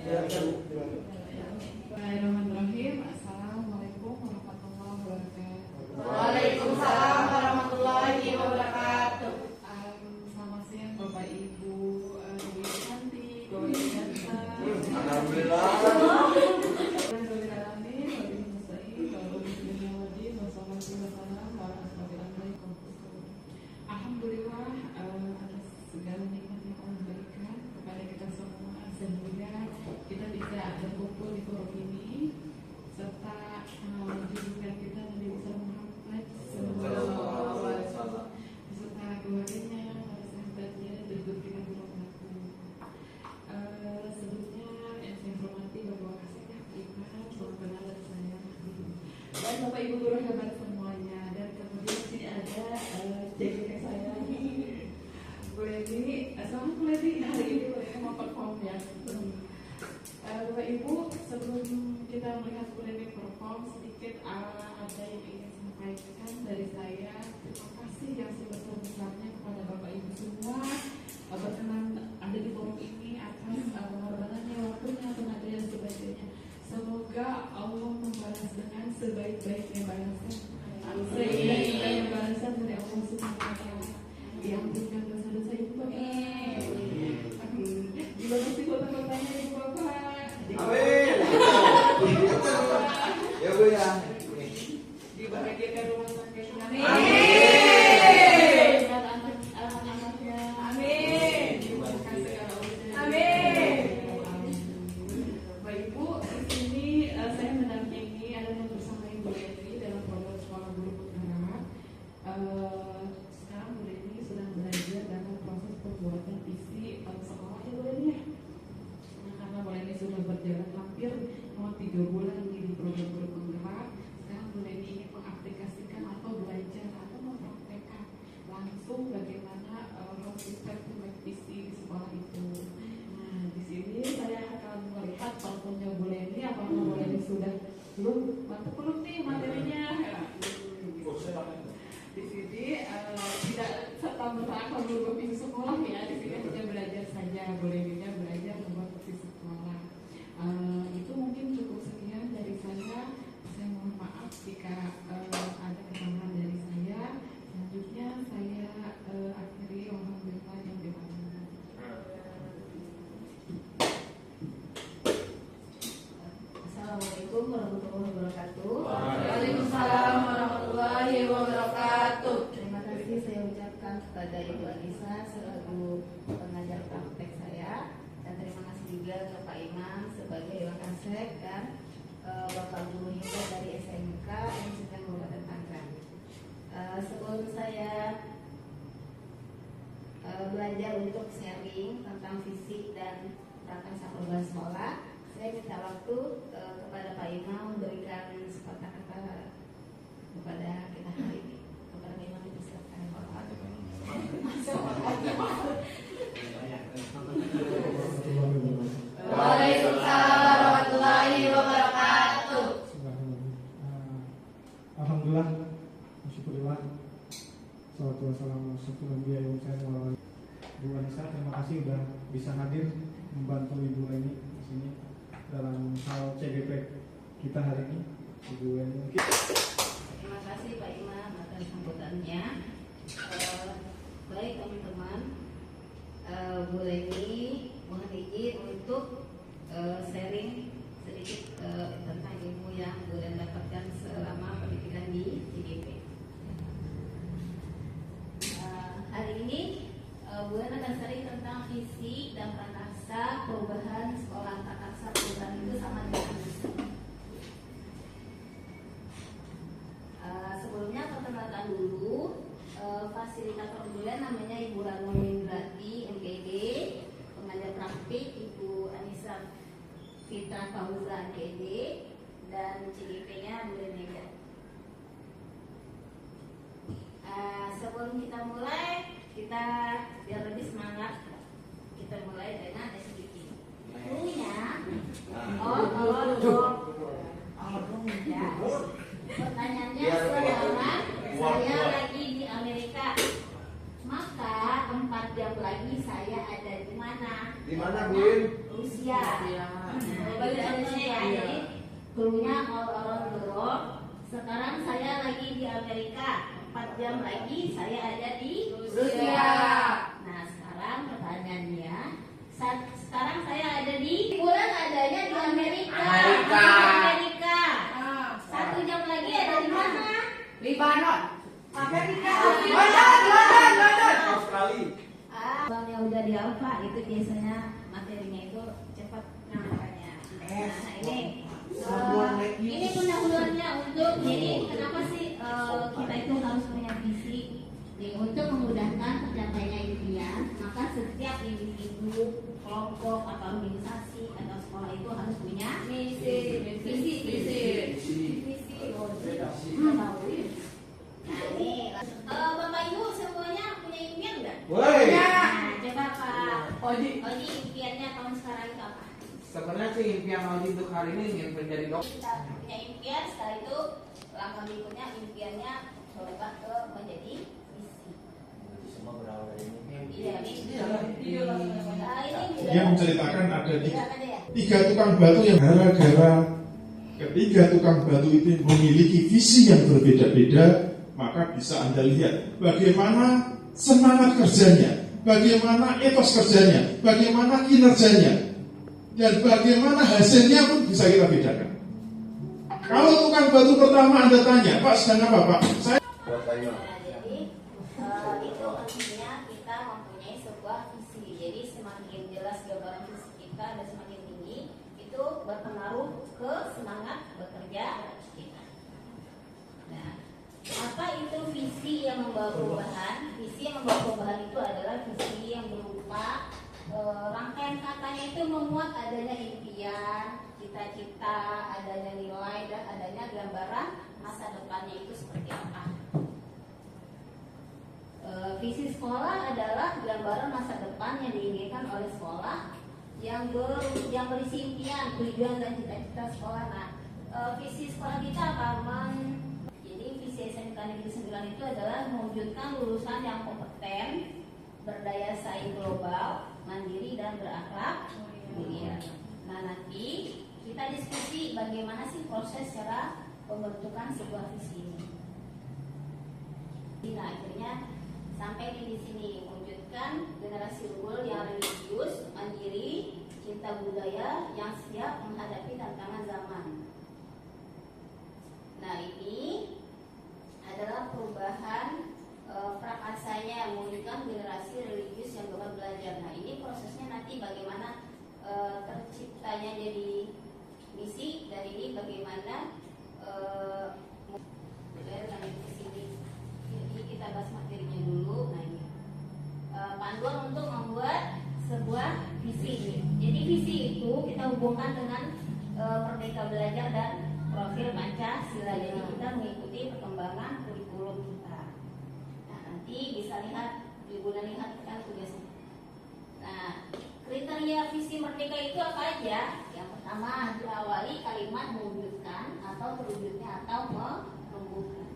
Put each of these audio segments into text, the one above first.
Bismillahirrahmanirrahim. Assalamualaikum warahmatullahi wabarakatuh. Waalaikumsalam warahmatullahi wabarakatuh. Selamat siang Bapak Ibu, Ibu cantik, Bapak Ibu ganteng. Alhamdulillah. Alhamdulillah atas segala nikmat yang Allah berikan kepada kita semua sehingga kita bisa berkumpul di forum ini serta junjungan kita Nabi Muhammad sallallahu alaihi wasallam beserta keluarganya, para sahabatnya dan berbagai berkatu. Sebelumnya yang saya hormati Bapak Kasih Iman, salam kenal dan saya dan Bapak Ibu guru hebat semuanya, dan kemudian di sini ada JGK saya Bu Ledi. Assalamualaikum Bu Ledi, hari ini Bu Ledi mau perform ya. Bapak Ibu, sebelum kita melihat Bu Ledi perform, sedikit ada yang ingin sampaikan dari saya. Terima kasih yang sebesar-besarnya kepada Bapak Ibu semua berkenan ada di forum ini atas pengorbanannya, waktunya, tenaga dan sebagainya. Semoga Allah membalas dengan sebaik-baiknya balasan, sebaik-baiknya balasan dari Allah Subhanahu wa Ta'ala. Diampunkan dosa-dosa Ibu Bapak. Gimana sih foto-fotonya Ibu Bapak? Amin. Ya Bu ya. Dibahagiakan rumah tangganya. Amin. Dan anak-anaknya. Amin. Dimudahkan segala urusan. Amin. Bapak Ibu, di sini saya mendampingi adalah bersama Ibu Ledi dalam program sekolah guru penggerak. Sekarang Bu Ledi sedang belajar dalam proses pembuatan isi sekolah ya Bu Ledi ya. Nah, karena Bu Ledi sudah berjalan hampir 3 bulan di program guru penggerak, sekarang Bu Ledi ingin mengaplikasikan atau belajar atau mempraktekkan langsung bagaimana sistem visi di sekolah itu. Nah, di sini saya akan melihat performnya Bu Ledi. Apakah Bu Ledi sudah belum mantap belum nih materinya? Di sini tidak serta merta akan berubah visi sekolah ya. Di sini hanya belajar saja, Bu Ledinya belajar membuat visi sekolah. Itu mungkin cukup sekian dari saya. Saya mohon maaf jika ada kesalahan dari saya. Selanjutnya saya akhiri alhamdulillah yang dimana. Assalamualaikum warahmatullahi wabarakatuh. Waalaikumsalam warahmatullahi wabarakatuh. Terima kasih saya ucapkan kepada Ibu Anissa selaku pengajar praktek saya, dan terima kasih juga ke Pak Imam sebagai Wakasek dan Bapak Guru Hebat dari SMK yang sedang Kabupaten Tangerang. Sebelum saya belajar untuk sharing tentang fisik dan tata perubahan sekolah, saya minta waktu kepada Pak Imam memberikan sepatah kata kepada kita hari ini. Kepada Pak Imam dipersilakan. Waalaikumsalam warahmatullahi wabarakatuh. Alhamdulillah, syukurillah, salatu wassalamu ala Bu Anissa, terima kasih sudah bisa hadir membantu Ibu Leni di sini dalam hal CGP kita hari ini. Ibu Leni mungkin. Terima kasih Pak Imam atas sambutannya. Baik teman-teman, Bu Leni mohon izin untuk sharing sedikit tentang ilmu yang Bu Leni dapatkan selama pendidikan di CGP. Hari ini Bu Leni akan sharing tentang visi dan prakarsa perubahan sekolah. Prakarsa perubahan itu sama dengan visi. Sebelumnya perkenalkan dulu, fasilitator Bu Leni namanya Ibu Ranul Windrati MPD, pengajar praktik Ibu Anissa Fitra Fauza MPD, dan CGP-nya Bu Leni. Sebelum kita mulai, kita biar lebih semangat, kita mulai dengan SDG. Dulunya, ya. Pertanyaannya sekarang saya lagi di Amerika, maka 4 jam lagi saya ada di mana? Di mana Win. Rusia. Jadi dulunya all around the world. Sekarang saya lagi di Amerika. 4 jam lagi saya ada di Rusia. Nah, sekarang pertanyaannya, sekarang saya ada di bulan adanya di Amerika. Amerika. 1 jam lagi ada di mana? Libanon. Amerika. London. Australia. Bang yang udah di Alfa itu biasanya materinya itu cepat nampaknya. Nah, ini pendahuluannya untuk jadi kenapa sih kita itu harus punya visi. Jadi, untuk memudahkan tercapainya impian, maka setiap individu, kelompok atau organisasi atau sekolah itu harus punya visi. Nah, ini Bapak Ibu semuanya punya impian nggak? Woi. Nah, coba Pak Oji. impiannya tahun sekarang itu apa? Sebenarnya sih impian Oji untuk hari ini ingin menjadi dokter. Kita punya impian, setelah itu langkah berikutnya impiannya coba ke menjadi visi. Semua berawal dari mimpi. Iya, mimpi. Nah, ini Dia menceritakan ada silakan deh ya. 3 tukang batu yang gara-gara ketiga tukang batu itu memiliki visi yang berbeda-beda, maka bisa Anda lihat bagaimana semangat kerjanya, bagaimana etos kerjanya, bagaimana kinerjanya, dan bagaimana hasilnya pun bisa kita bedakan. Kalau tukang batu pertama Anda tanya, Pak sedang apa Pak? Saya Buat kayu. Nah, jadi itu pentingnya kita mempunyai sebuah visi. Jadi semakin jelas gambaran visi kita dan semakin tinggi, itu berpengaruh ke semangat bekerja kita. Nah, apa itu visi yang membawa perubahan? Visi yang membawa perubahan itu adalah visi yang berupa rangkaian katanya itu memuat adanya impian, cita-cita, adanya nilai, dan adanya gambaran masa depannya itu seperti apa. Visi sekolah adalah gambaran masa depan yang diinginkan oleh sekolah yang berisi impian, tujuan, dan cita-cita sekolah. Nah, visi sekolah kita apa? Jadi visi SMK Negeri 9 itu adalah mewujudkan lulusan yang kompeten, berdaya saing global, mandiri, dan berakhlak mulia. Nah, nanti kita diskusi bagaimana sih proses cara pembentukan sebuah visi ini. Nah, akhirnya sampai di sini mewujudkan generasi unggul yang religius, mandiri, cinta budaya, yang siap menghadapi tantangan zaman. Nah, ini adalah perubahan prakarsanya, mewujudkan generasi religius yang gemar belajar. Nah, ini prosesnya nanti bagaimana terciptanya jadi misi, dan ini bagaimana di sini. Jadi kita bahas materinya dulu. Nah, ini panduan untuk membuat sebuah visi. Jadi visi itu kita hubungkan dengan Merdeka Belajar dan profil Pancasila. Jadi kita mengikuti perkembangan kurikulum kita. Nah, nanti bisa lihat, Ibu lihat kan tugasnya. Nah, kriteria visi merdeka itu apa aja? Yang pertama, diawali kalimat mewujudkan atau terwujudnya atau menumbuhkan.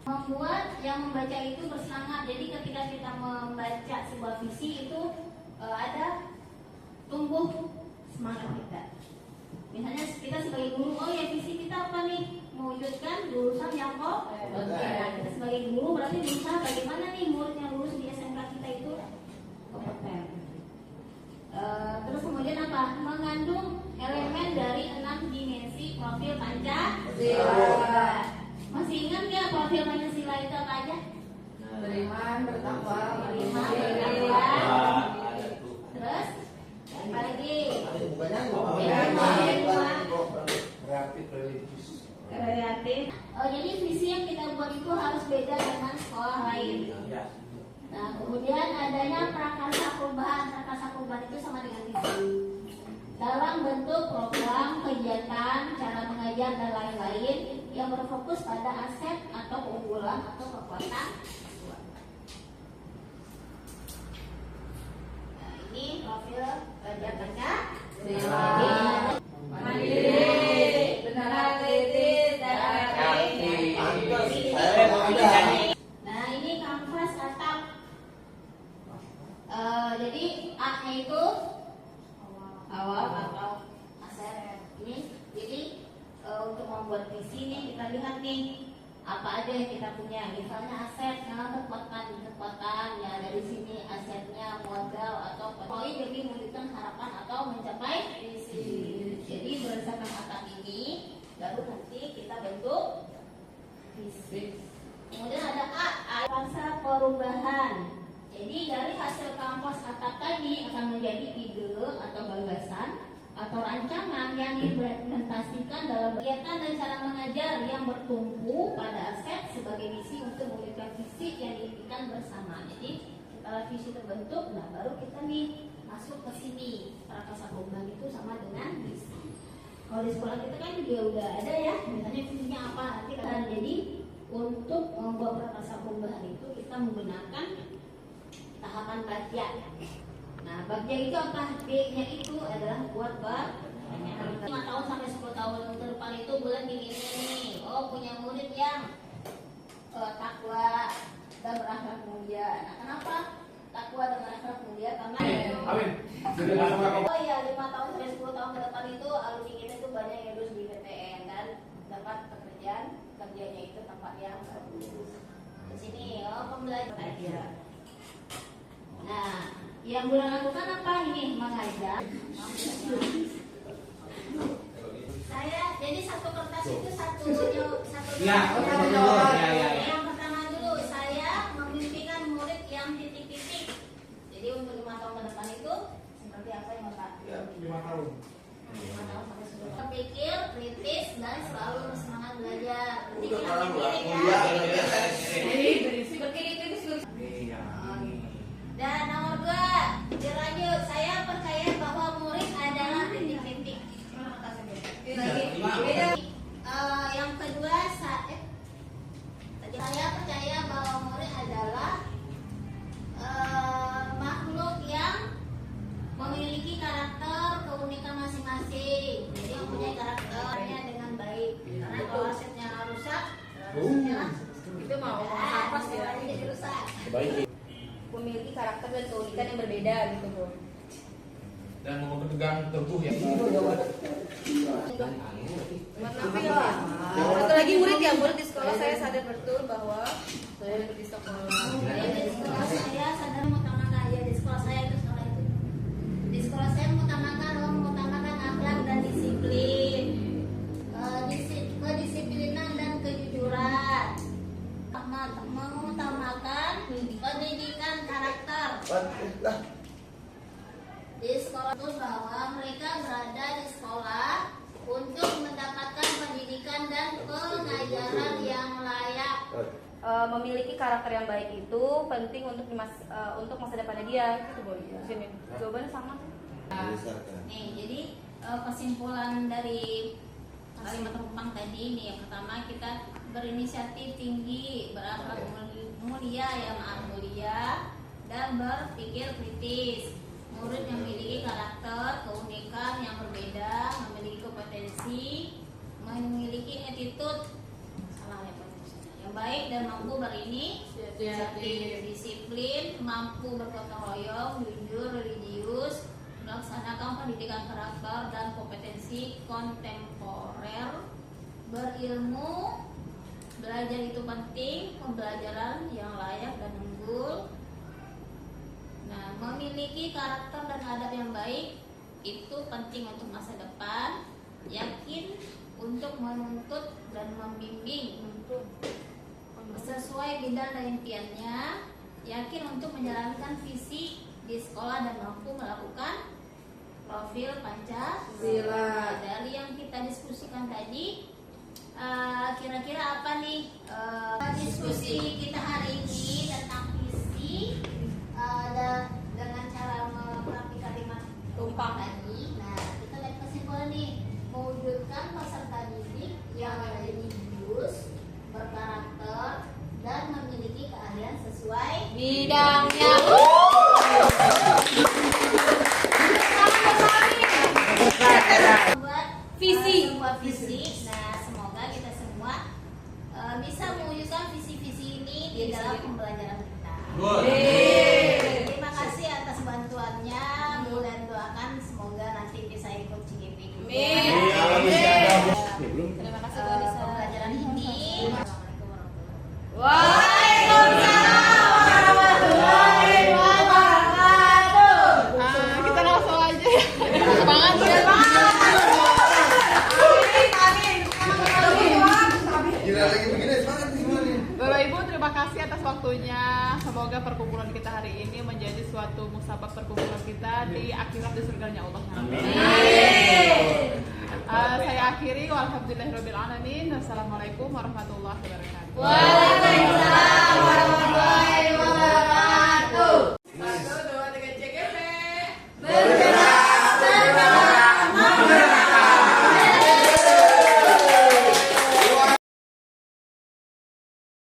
Membuat yang membaca itu bersemangat. Jadi ketika kita membaca sebuah visi itu ada tumbuh semangat kita. Misalnya kita sebagai guru, oh ya visi kita apa nih? Mewujudkan lulusan yang kompeten. Nah, kita sebagai guru berarti berusaha bagaimana nih murid yang lulus di SMK kita itu kompeten. Terus kemudian apa? Mengandung elemen dari 6 dimensi profil Pancasila. Masih ingat nggak profil Pancasila itu apa aja? Beriman, bertakwa, Beriman, bertakwa. Terus apa lagi? Kreatif religius. Kreatif. Jadi visi yang kita buat itu harus beda dengan sekolah lain. Nah, kemudian adanya prakarsa perubahan. Prakarsa perubahan itu sama dengan visi. Dalam bentuk program, kegiatan, cara mengajar, dan lain-lain yang berfokus pada aset atau keunggulan atau kekuatan siswa. Nah, ini profil belajar Pancasila. Mandiri, benar, kritis, dan aktif. Nah, ini kanvas atap. Jadi A-nya itu kita lihat nih apa aja yang kita punya, misalnya aset, kekuatan ya dari sini asetnya modal atau poin demi mewujudkan harapan atau mencapai visi. Jadi berdasarkan atap ini baru nanti kita bentuk visi. Kemudian ada A, masa perubahan. Jadi dari hasil kampus atap tadi akan menjadi ide atau gagasan atau rancangan yang diimplementasikan dalam kegiatan dan cara mengajar yang bertumpu pada aset sebagai misi untuk mewujudkan visi yang diimpikan bersama. Jadi setelah visi terbentuk, nah baru kita nih masuk ke sini. Prakarsa perubahan itu sama dengan visi. Kalau di sekolah kita kan juga udah ada ya, misalnya visinya apa nanti kan. Jadi untuk membuat prakarsa perubahan itu kita menggunakan tahapan bagja. Nah, bagja itu apa? B-nya itu adalah buat pertanyaan. 5 tahun sampai 10 tahun ke depan itu bulan begini nih. Oh, punya murid yang takwa dan berakhlak mulia. Nah, kenapa takwa dan berakhlak mulia? Karena Amin. oh iya, 5 tahun sampai 10 tahun ke depan itu alumni kita itu banyak yang lulus di PTN dan dapat pekerjaan, kerjanya itu tempat yang bagus. Di sini pembelajaran aja. Nah, yang boleh lakukan apa ini? Mengajar. Saya jadi satu kertas itu satu. Ya. Yang pertama dulu saya memimpikan murid yang titik-titik. Jadi untuk 5 tahun ke depan itu seperti apa yang Bapak? 5 tahun. 5 tahun sampai 10 tahun. Berpikir kritis dan selalu bersemangat belajar. Jadi kita Orang berpikir mulia, berpikir kritis. Dan nomor 2, dilanjut. Saya percaya bahwa murid adalah titik-titik. Yang kedua, saya percaya bahwa murid adalah makhluk yang memiliki karakter keunikan masing-masing. Jadi yang punya karakternya dengan baik. Karena kalau asetnya rusak, itu mau apa sih? Jadi rusak. Memiliki karakter dan keunikan yang berbeda gitu bro. Dan mau berpegang teguh ya. Satu lagi murid ya, murid di sekolah saya sadar betul bahwa saya di sekolah. Di sekolah saya sadar mengutamakan ya di sekolah saya itu sekolah itu. Di sekolah saya mengutamakan akhlak dan disiplin, kedisiplinan dan kejujuran, mengutamakan pendidikan karakter. Di sekolah itu bahwa mereka berada di sekolah untuk mendapatkan pendidikan dan pengajaran yang layak. Memiliki karakter yang baik itu penting untuk masa depannya dia. Gitu boleh. Sini. Jawabannya sama sih. Nih, jadi kesimpulan dari kalimat Rempang tadi nih, yang pertama kita berinisiatif tinggi, berakhlak mulia dan berpikir kritis. Murid yang memiliki karakter, keunikan yang berbeda, memiliki kompetensi, memiliki attitude yang baik dan mampu berinisiatif, disiplin, mampu bergotong royong, jujur, religius, melaksanakan pendidikan karakter dan kompetensi kontemporer, berilmu, belajar itu penting, pembelajaran yang layak dan unggul. Nah, memiliki karakter dan adab yang baik itu penting untuk masa depan, yakin untuk menuntut dan membimbing untuk sesuai bidang dan impiannya, yakin untuk menjalankan visi di sekolah dan mampu melakukan profil Pancasila. Dari yang kita diskusikan tadi, kira-kira apa nih diskusi kita hari ini tentang visi dengan cara merapi kalimat tumpang tadi. Nah, kita lihat kesimpulan nih, mewujudkan peserta didik yang religius, berkarakter dan memiliki keahlian sesuai bidangnya. Buat sebuah visi. Nah, semoga kita semua bisa mewujudkan visi-visi ini di dalam pembelajaran kita. Terima kasih atas bantuannya. Bulan doakan semoga nanti bisa ikut CGP. Terima kasih Bu Lisa. Pembelajaran semoga perkumpulan kita hari ini menjadi suatu musabab perkumpulan kita di akhirat di surganya Allah. Amin. Saya akhiri, walhamdulillahirabbil alamin. Wassalamualaikum warahmatullahi wabarakatuh. Waalaikumsalam warahmatullahi